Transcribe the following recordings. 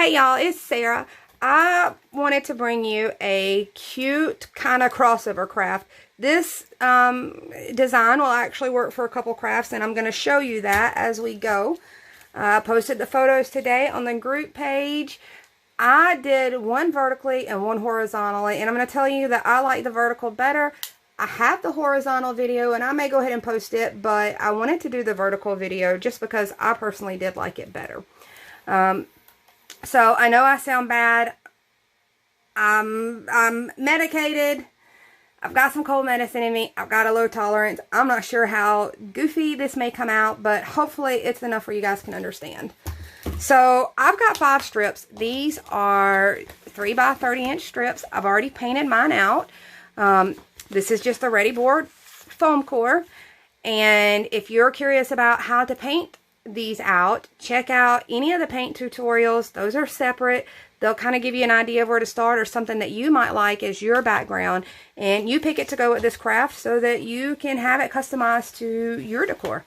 Hey y'all, it's Sarah. I wanted to bring you a cute kind of crossover craft. This design will actually work for a couple crafts, and I'm going to show you that as we go. I posted the photos today on the group page. I did one vertically and one horizontally, and I'm going to tell you that I like the vertical better. I have the horizontal video, and I may go ahead and post it, but I wanted to do the vertical video just because I personally did like it better. So I know I sound bad. I'm medicated. I've got some cold medicine in me. I've got a low tolerance. I'm not sure how goofy this may come out, but hopefully it's enough where you guys can understand. So I've got 5 strips. These are 3 by 30 inch strips. I've already painted mine out. This is just the Readi-board foam core. And if you're curious about how to paint these out, check out any of the paint tutorials. Those are separate. They'll kind of give you an idea of where to start or something that you might like as your background, and you pick it to go with this craft so that you can have it customized to your decor.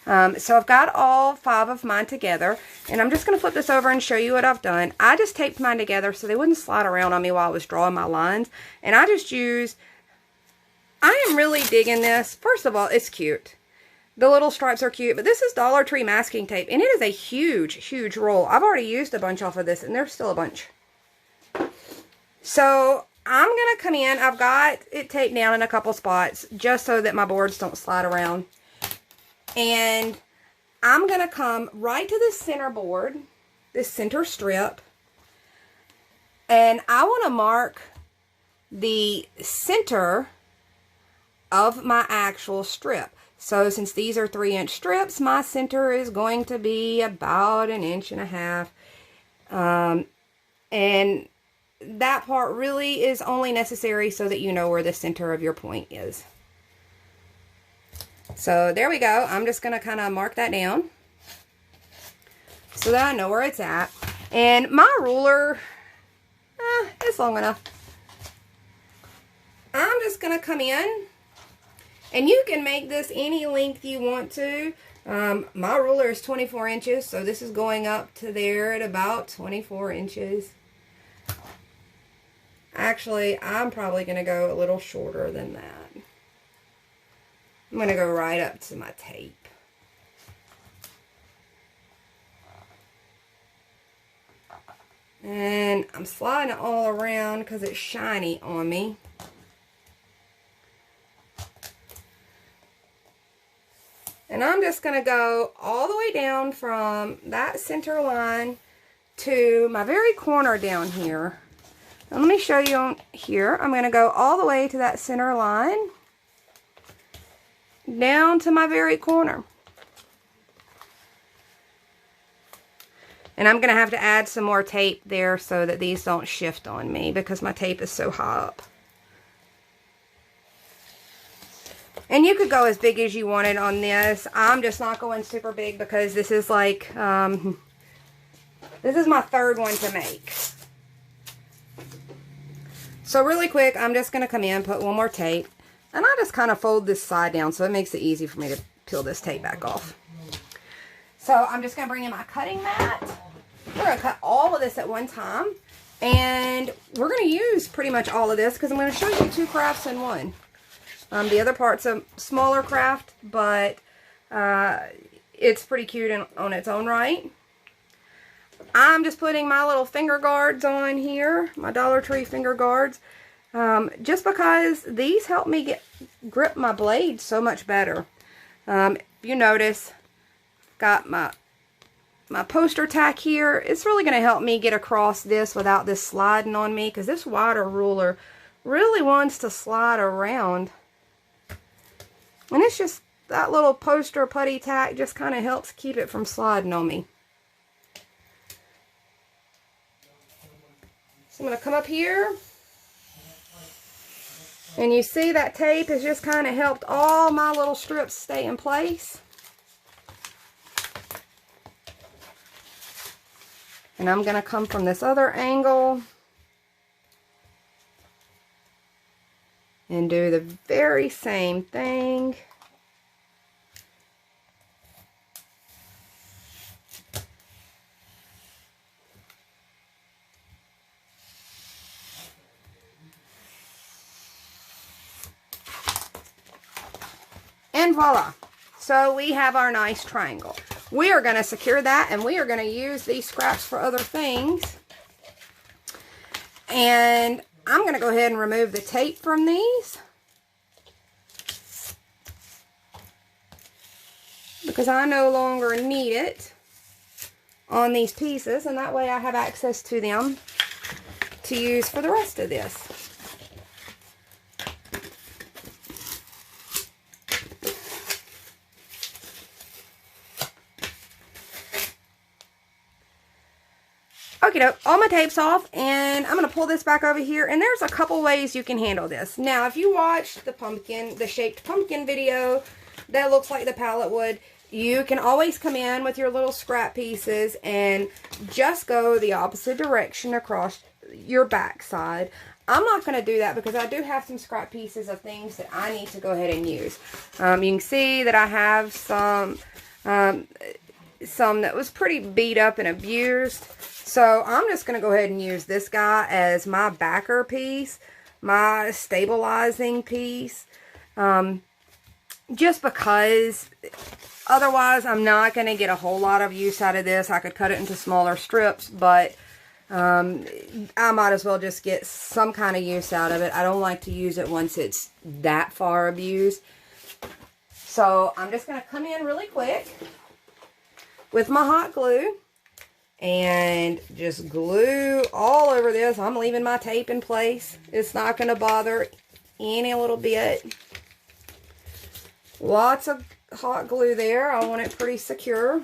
So I've got all 5 of mine together, and I'm just going to flip this over and show you what I've done. I just taped mine together so they wouldn't slide around on me while I was drawing my lines, and I just used, I am really digging this. First of all, it's cute. The little stripes are cute, but this is Dollar Tree masking tape, and it is a huge, huge roll. I've already used a bunch off of this, and there's still a bunch. So I'm going to come in. I've got it taped down in a couple spots just so that my boards don't slide around. And I'm going to come right to the center board, this center strip, and I want to mark the center of my actual strip. So since these are 3-inch strips, my center is going to be about 1.5 inches. And that part really is only necessary so that you know where the center of your point is. So there we go. I'm just going to kind of mark that down so that I know where it's at. And my ruler, it's long enough. I'm just going to come in. And you can make this any length you want to. My ruler is 24 inches, so this is going up to there at about 24 inches. Actually, I'm probably going to go a little shorter than that. I'm going to go right up to my tape. And I'm sliding it all around because it's shiny on me. And I'm just going to go all the way down from that center line to my very corner down here. Now let me show you on here. I'm going to go all the way to that center line, down to my very corner. And I'm going to have to add some more tape there so that these don't shift on me because my tape is so high up. And you could go as big as you wanted on this. I'm just not going super big because this is like, this is my 3rd one to make. So really quick, I'm just going to come in, put one more tape. And I just kind of fold this side down so it makes it easy for me to peel this tape back off. So I'm just going to bring in my cutting mat. We're going to cut all of this at one time. And we're going to use pretty much all of this because I'm going to show you 2 crafts in one. The other part's a smaller craft, but it's pretty cute on its own right. I'm just putting my little finger guards on here, my Dollar Tree finger guards, just because these help me grip my blade so much better. If you notice, got my poster tack here. It's really going to help me get across this without this sliding on me, because this wider ruler really wants to slide around. And it's just that little poster putty tack just kind of helps keep it from sliding on me. So I'm going to come up here. And you see that tape has just kind of helped all my little strips stay in place. And I'm going to come from this other angle and do the very same thing. And voila. So we have our nice triangle. We are going to secure that, and we are going to use these scraps for other things. And I'm going to go ahead and remove the tape from these, because I no longer need it on these pieces, and that way I have access to them to use for the rest of this. Okay, all my tape's off, and I'm going to pull this back over here, and there's a couple ways you can handle this. Now, if you watched the shaped pumpkin video that looks like the pallet would, you can always come in with your little scrap pieces and just go the opposite direction across your back side. I'm not going to do that because I do have some scrap pieces of things that I need to go ahead and use. You can see that I have some that was pretty beat up and abused. So I'm just going to go ahead and use this guy as my backer piece, my stabilizing piece, just because otherwise I'm not going to get a whole lot of use out of this. I could cut it into smaller strips, but I might as well just get some kind of use out of it. I don't like to use it once it's that far abused. So I'm just going to come in really quick with my hot glue and just glue all over this. I'm leaving my tape in place. It's not going to bother any little bit. Lots of hot glue there. I want it pretty secure.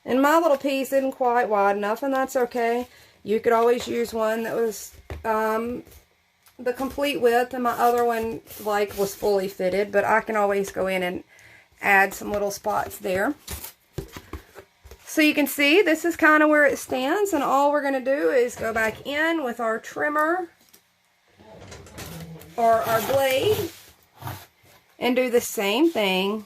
And my little piece isn't quite wide enough, and that's okay. You could always use one that was the complete width, and my other one was fully fitted, but I can always go in and add some little spots there. So you can see this is kind of where it stands, and all we're going to do is go back in with our trimmer or our blade and do the same thing.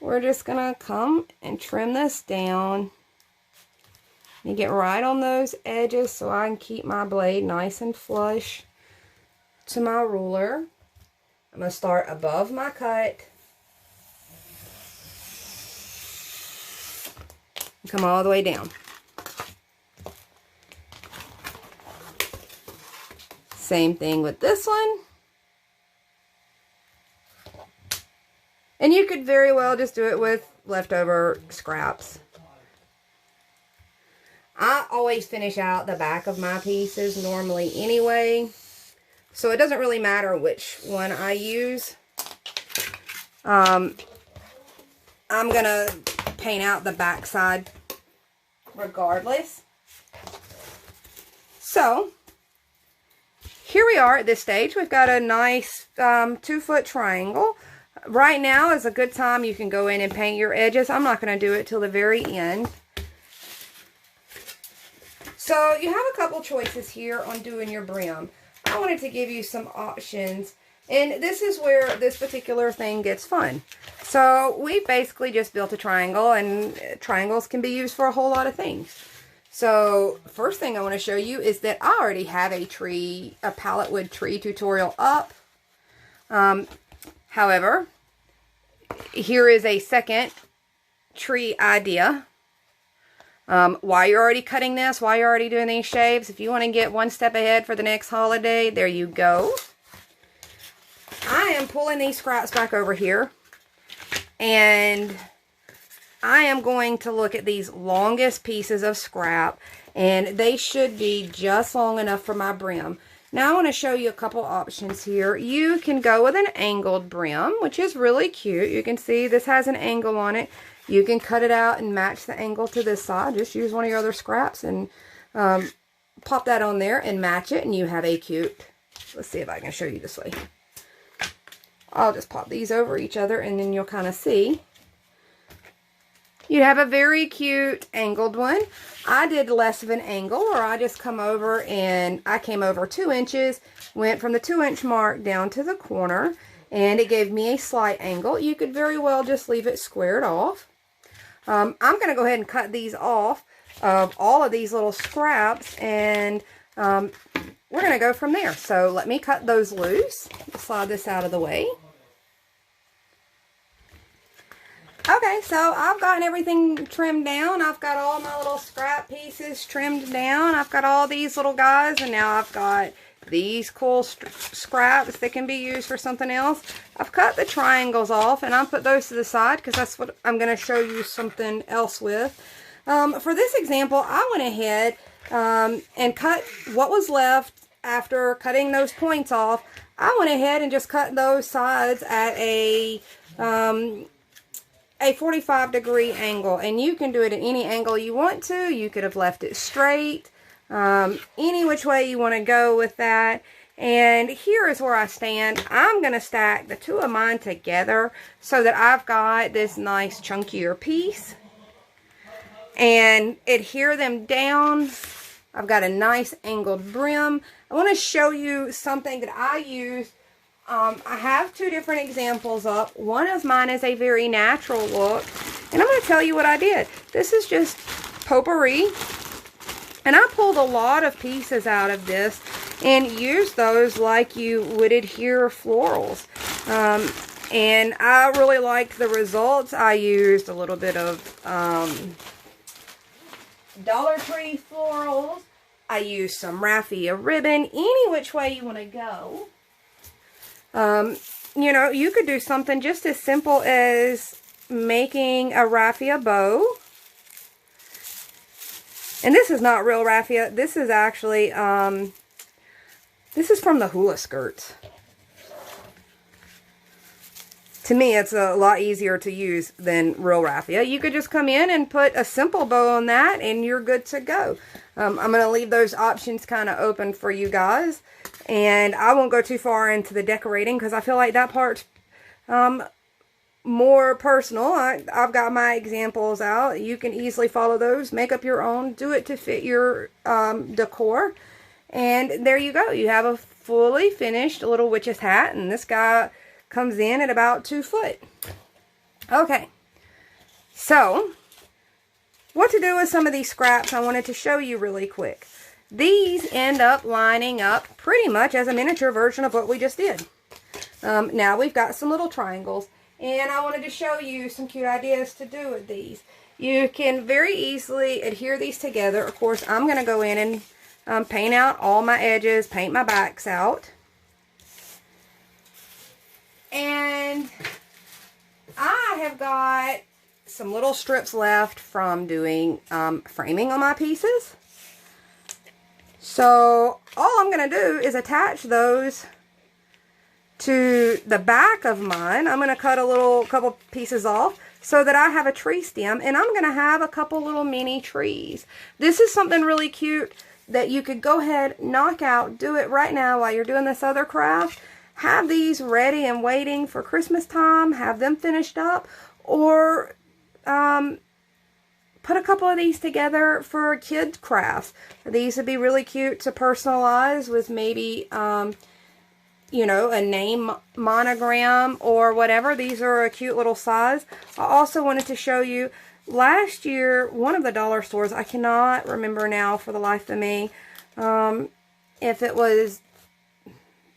We're just going to come and trim this down and get right on those edges so I can keep my blade nice and flush to my ruler. I'm going to start above my cut and come all the way down. Same thing with this one. And you could very well just do it with leftover scraps. I always finish out the back of my pieces normally anyway, so it doesn't really matter which one I use. I'm going to paint out the back side regardless. So, here we are at this stage. We've got a nice 2-foot triangle. Right now is a good time. You can go in and paint your edges. I'm not going to do it till the very end. So you have a couple choices here on doing your brim. I wanted to give you some options, and this is where this particular thing gets fun. So we basically just built a triangle, and triangles can be used for a whole lot of things. So first thing I want to show you is that I already have a pallet wood tree tutorial up. However, here is a second tree idea. While you're already cutting this, while you're already doing these shapes, if you want to get one step ahead for the next holiday, there you go. I am pulling these scraps back over here, and I am going to look at these longest pieces of scrap, and they should be just long enough for my brim. Now I want to show you a couple options here. You can go with an angled brim, which is really cute. You can see this has an angle on it. You can cut it out and match the angle to this side. Just use one of your other scraps and pop that on there and match it, and you have a cute, let's see if I can show you this way. I'll just pop these over each other, and then you'll kind of see. You have a very cute angled one. I did less of an angle, or I just come over and I came over 2 inches, went from the 2-inch mark down to the corner, and it gave me a slight angle. You could very well just leave it squared off. I'm going to go ahead and cut these off of all of these little scraps, and we're going to go from there. So let me cut those loose. Slide this out of the way. Okay, so I've gotten everything trimmed down. I've got all my little scrap pieces trimmed down. I've got all these little guys, and now I've got these cool scraps that can be used for something else. I've cut the triangles off, and I'll put those to the side because that's what I'm going to show you something else with. For this example, I went ahead and cut what was left after cutting those points off. I went ahead and just cut those sides at a 45-degree angle, and you can do it at any angle you want to. You could have left it straight, any which way you want to go with that. And here is where I stand. I'm going to stack the two of mine together so that I've got this nice chunkier piece and adhere them down. I've got a nice angled brim. I want to show you something that I use. I have two different examples up. One of mine is a very natural look, and I'm going to tell you what I did. This is just potpourri, and I pulled a lot of pieces out of this and used those like you would adhere florals. And I really liked the results. I used a little bit of Dollar Tree florals. I used some raffia ribbon, any which way you want to go. You know, you could do something just as simple as making a raffia bow. And this is not real raffia. This is actually, this is from the hula skirts. To me, it's a lot easier to use than real raffia. You could just come in and put a simple bow on that, and you're good to go. I'm going to leave those options kind of open for you guys. And I won't go too far into the decorating because I feel like that part's more personal. I've got my examples out. You can easily follow those, make up your own, do it to fit your decor. And there you go. You have a fully finished little witch's hat, and this guy comes in at about 2 foot. Okay, so what to do with some of these scraps I wanted to show you really quick. These end up lining up pretty much as a miniature version of what we just did. Now we've got some little triangles, and I wanted to show you some cute ideas to do with these. You can very easily adhere these together. Of course, I'm going to go in and paint out all my edges, paint my backs out. And I have got some little strips left from doing framing on my pieces. So all I'm going to do is attach those to the back of mine. I'm going to cut a couple pieces off so that I have a tree stem, and I'm going to have a couple little mini trees. This is something really cute that you could go ahead, knock out, do it right now while you're doing this other craft. Have these ready and waiting for Christmas time, have them finished up, or put a couple of these together for kid crafts. These would be really cute to personalize with maybe, you know, a name monogram or whatever. These are a cute little size. I also wanted to show you, last year, one of the dollar stores, I cannot remember now for the life of me, if it was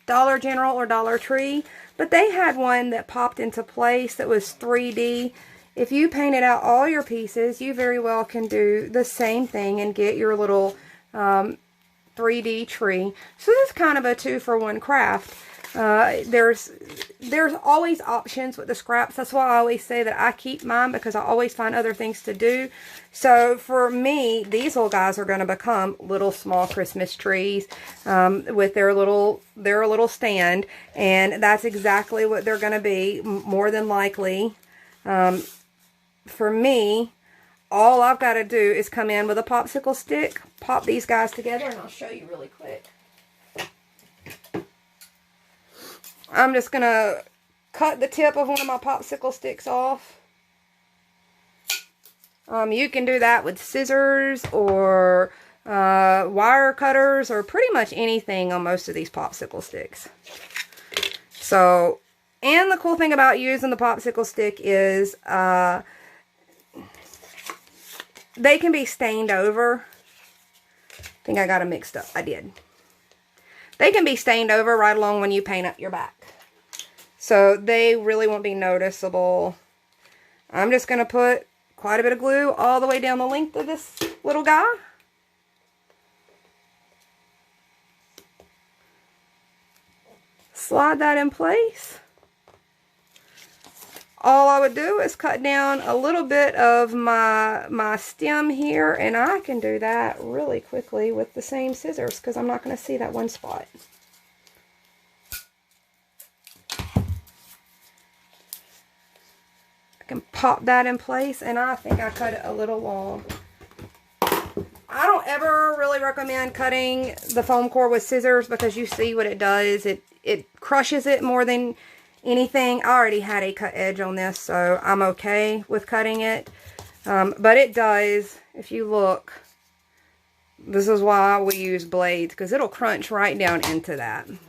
Dollar General or Dollar Tree, but they had one that popped into place that was 3D. If you painted out all your pieces, you very well can do the same thing and get your little 3D tree. So this is kind of a 2-for-1 craft. There's always options with the scraps. That's why I always say that I keep mine, because I always find other things to do. So for me, these little guys are going to become little small Christmas trees with their little stand, and that's exactly what they're going to be, more than likely. For me, all I've got to do is come in with a popsicle stick, pop these guys together, and I'll show you really quick. I'm just going to cut the tip of one of my popsicle sticks off. You can do that with scissors or wire cutters or pretty much anything on most of these popsicle sticks. So, and the cool thing about using the popsicle stick is they can be stained over. think I got them mixed up. I did. They can be stained over right along when you paint up your back. So they really won't be noticeable. I'm just going to put quite a bit of glue all the way down the length of this little guy. Slide that in place. All I would do is cut down a little bit of my stem here, and I can do that really quickly with the same scissors because I'm not going to see that one spot. I can pop that in place, and I think I cut it a little long. I don't ever really recommend cutting the foam core with scissors because you see what it does. It crushes it more than anything. I already had a cut edge on this, so I'm okay with cutting it. But it does, if you look, this is why we use blades, because it'll crunch right down into that. And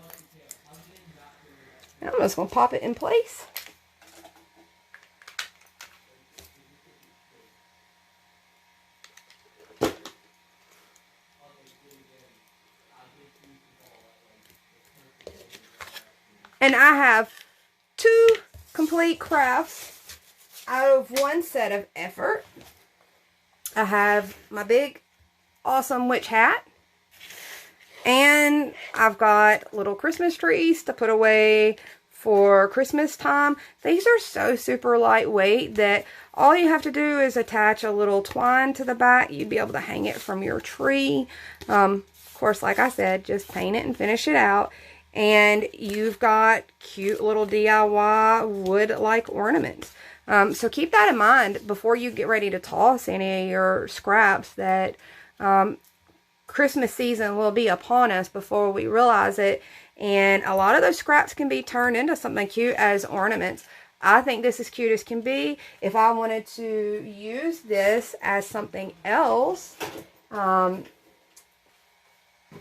I'm just going to pop it in place. And I have 2 complete crafts out of 1 set of effort. I have my big, awesome witch hat. And I've got little Christmas trees to put away for Christmas time. These are so super lightweight that all you have to do is attach a little twine to the back. You'd be able to hang it from your tree. Of course, like I said, just paint it and finish it out. And you've got cute little DIY wood-like ornaments. So keep that in mind before you get ready to toss any of your scraps, that Christmas season will be upon us before we realize it. And a lot of those scraps can be turned into something cute as ornaments. I think this is cute as can be. If I wanted to use this as something else,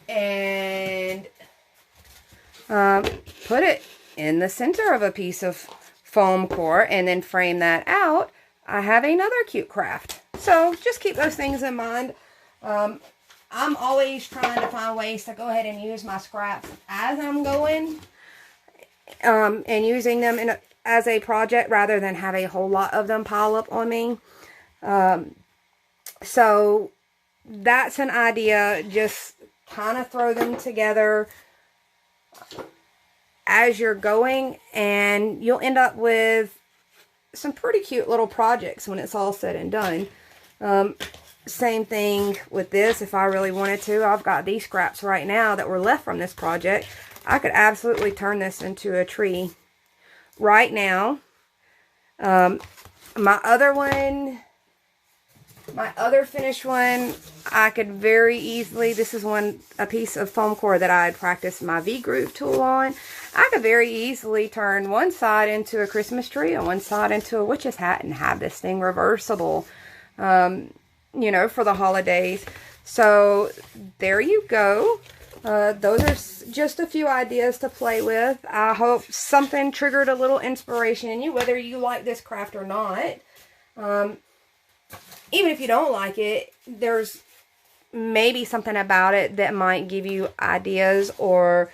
and put it in the center of a piece of foam core and then frame that out, I have another cute craft. So just keep those things in mind. I'm always trying to find ways to go ahead and use my scraps as I'm going, and using them as a project rather than have a whole lot of them pile up on me. So that's an idea. Just kind of throw them together as you're going, and you'll end up with some pretty cute little projects when it's all said and done. Same thing with this. If I really wanted to, I've got these scraps right now that were left from this project. I could absolutely turn this into a tree right now. My other finished one, I could very easily, this is a piece of foam core that I had practiced my V-groove tool on. I could very easily turn one side into a Christmas tree and one side into a witch's hat and have this thing reversible, you know, for the holidays. So there you go. Those are just a few ideas to play with. I hope something triggered a little inspiration in you, whether you like this craft or not. Even if you don't like it, there's maybe something about it that might give you ideas or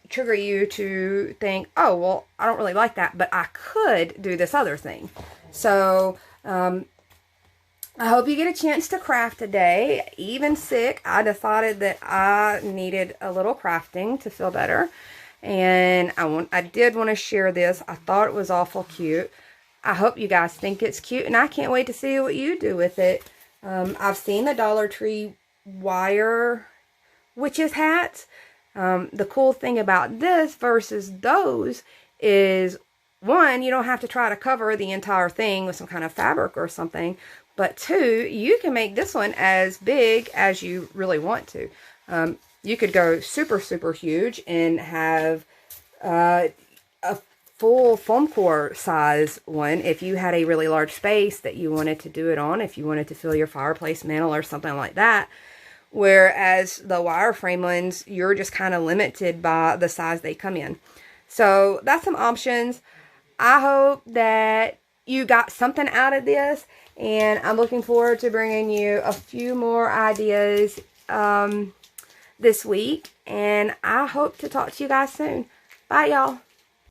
trigger you to think, oh, well, I don't really like that, but I could do this other thing. So, I hope you get a chance to craft today. Even sick, I decided that I needed a little crafting to feel better. And I did want to share this. I thought it was awful cute. I hope you guys think it's cute, and I can't wait to see what you do with it. I've seen the Dollar Tree wire witches hats. The cool thing about this versus those is, one, you don't have to try to cover the entire thing with some kind of fabric or something. But two, you can make this one as big as you really want to. You could go super, super huge and have a full foam core size one if you had a really large space that you wanted to do it on, if you wanted to fill your fireplace mantle or something like that. Whereas the wireframe ones, you're just kind of limited by the size they come in. So that's some options. I hope that you got something out of this, and I'm looking forward to bringing you a few more ideas this week. And I hope to talk to you guys soon. Bye, y'all.